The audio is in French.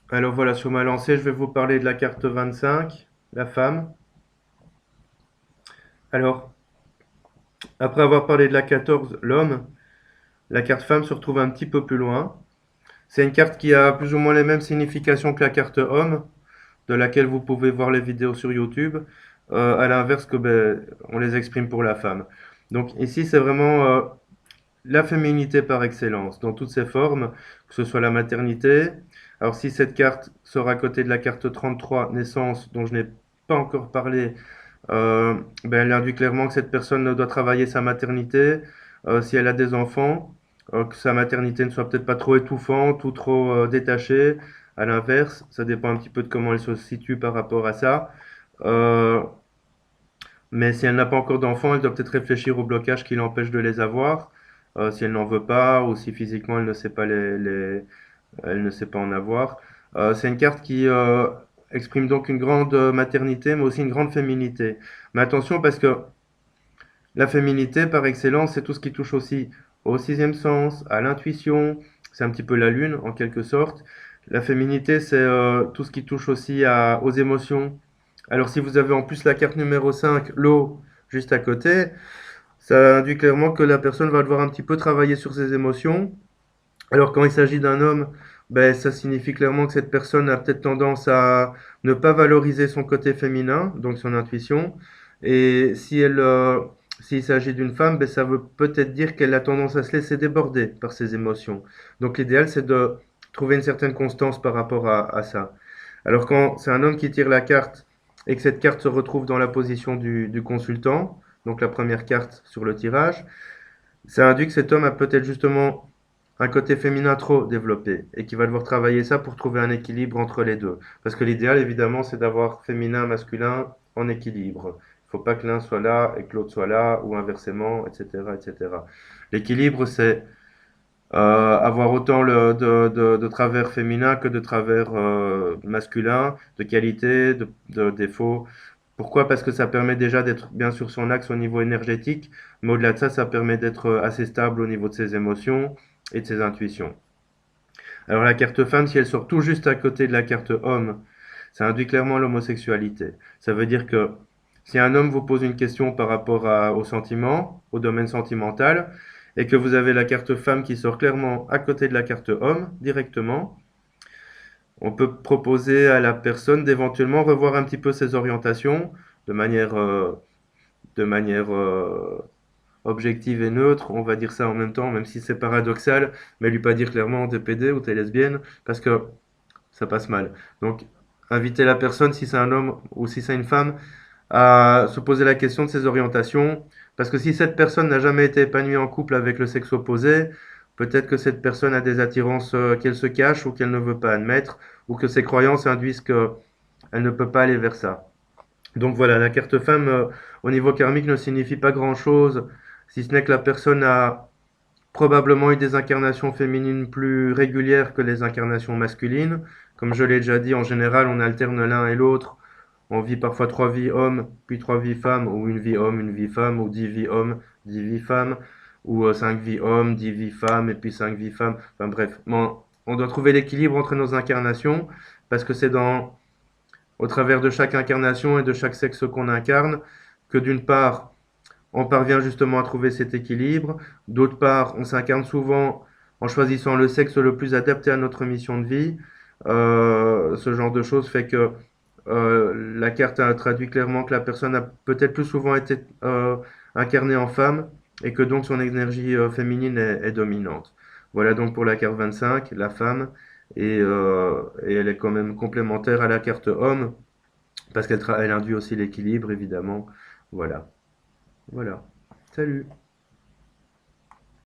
Alors voilà, sur ma lancée, je vais vous parler de la carte 25, la femme. Alors, après avoir parlé de la 14, l'homme, la carte femme se retrouve un petit peu plus loin. C'est une carte qui a plus ou moins les mêmes significations que la carte homme, de laquelle vous pouvez voir les vidéos sur YouTube, à l'inverse que on les exprime pour la femme. Donc ici, c'est vraiment la féminité par excellence, dans toutes ses formes, que ce soit la maternité. Alors si cette carte sera à côté de la carte 33, naissance, dont je n'ai pas encore parlé, elle induit clairement que cette personne doit travailler sa maternité, si elle a des enfants, que sa maternité ne soit peut-être pas trop étouffante ou trop détachée. À l'inverse, ça dépend un petit peu de comment elle se situe par rapport à ça. Euh, mais si elle n'a pas encore d'enfants, elle doit peut-être réfléchir au blocage qui l'empêche de les avoir, si elle n'en veut pas ou si physiquement elle ne sait pas elle ne sait pas en avoir. C'est une carte qui exprime donc une grande maternité, mais aussi une grande féminité. Mais attention parce que la féminité, par excellence, c'est tout ce qui touche aussi au sixième sens, à l'intuition. C'est un petit peu la lune, en quelque sorte. La féminité, c'est tout ce qui touche aussi aux émotions. Alors, si vous avez en plus la carte numéro 5, l'eau, juste à côté, ça induit clairement que la personne va devoir un petit peu travailler sur ses émotions. Alors, quand il s'agit d'un homme, ça signifie clairement que cette personne a peut-être tendance à ne pas valoriser son côté féminin, donc son intuition. Et si s'il s'agit d'une femme, ça veut peut-être dire qu'elle a tendance à se laisser déborder par ses émotions. Donc, l'idéal, c'est de trouver une certaine constance par rapport à ça. Alors, quand c'est un homme qui tire la carte et que cette carte se retrouve dans la position du consultant, donc la première carte sur le tirage, ça induit que cet homme a peut-être justement un côté féminin trop développé et qui va devoir travailler ça pour trouver un équilibre entre les deux. Parce que l'idéal, évidemment, c'est d'avoir féminin, masculin en équilibre. Il ne faut pas que l'un soit là et que l'autre soit là, ou inversement, etc., etc. L'équilibre, c'est avoir autant de travers féminin que de travers masculin, de qualité, de défaut. Pourquoi? Parce que ça permet déjà d'être bien sur son axe au niveau énergétique, mais au-delà de ça, ça permet d'être assez stable au niveau de ses émotions et de ses intuitions. Alors la carte femme, si elle sort tout juste à côté de la carte homme, ça induit clairement l'homosexualité. Ça veut dire que si un homme vous pose une question par rapport au sentiment, au domaine sentimental, et que vous avez la carte femme qui sort clairement à côté de la carte homme directement, on peut proposer à la personne d'éventuellement revoir un petit peu ses orientations de manière, euh, de manière objective et neutre, on va dire ça en même temps, même si c'est paradoxal, mais lui pas dire clairement t'es pédé ou t'es lesbienne, parce que ça passe mal. Donc, inviter la personne, si c'est un homme ou si c'est une femme, à se poser la question de ses orientations, parce que si cette personne n'a jamais été épanouie en couple avec le sexe opposé, peut-être que cette personne a des attirances qu'elle se cache ou qu'elle ne veut pas admettre, ou que ses croyances induisent qu'elle ne peut pas aller vers ça. Donc voilà, la carte femme au niveau karmique ne signifie pas grand-chose, si ce n'est que la personne a probablement eu des incarnations féminines plus régulières que les incarnations masculines. Comme je l'ai déjà dit, en général, on alterne l'un et l'autre. On vit parfois 3 vies hommes, puis 3 vies femmes, ou une vie homme, une vie femme, ou 10 vies hommes, 10 vies femmes, ou 5 vies hommes, 10 vies femmes, et puis 5 vies femmes. Enfin bref, bon, on doit trouver l'équilibre entre nos incarnations, parce que c'est au travers de chaque incarnation et de chaque sexe qu'on incarne, que d'une part, on parvient justement à trouver cet équilibre. D'autre part, on s'incarne souvent en choisissant le sexe le plus adapté à notre mission de vie. Ce genre de choses fait que la carte a traduit clairement que la personne a peut-être plus souvent été incarnée en femme et que donc son énergie féminine est dominante. Voilà donc pour la carte 25, la femme, et elle est quand même complémentaire à la carte homme parce elle induit aussi l'équilibre évidemment. Voilà. Voilà. Salut.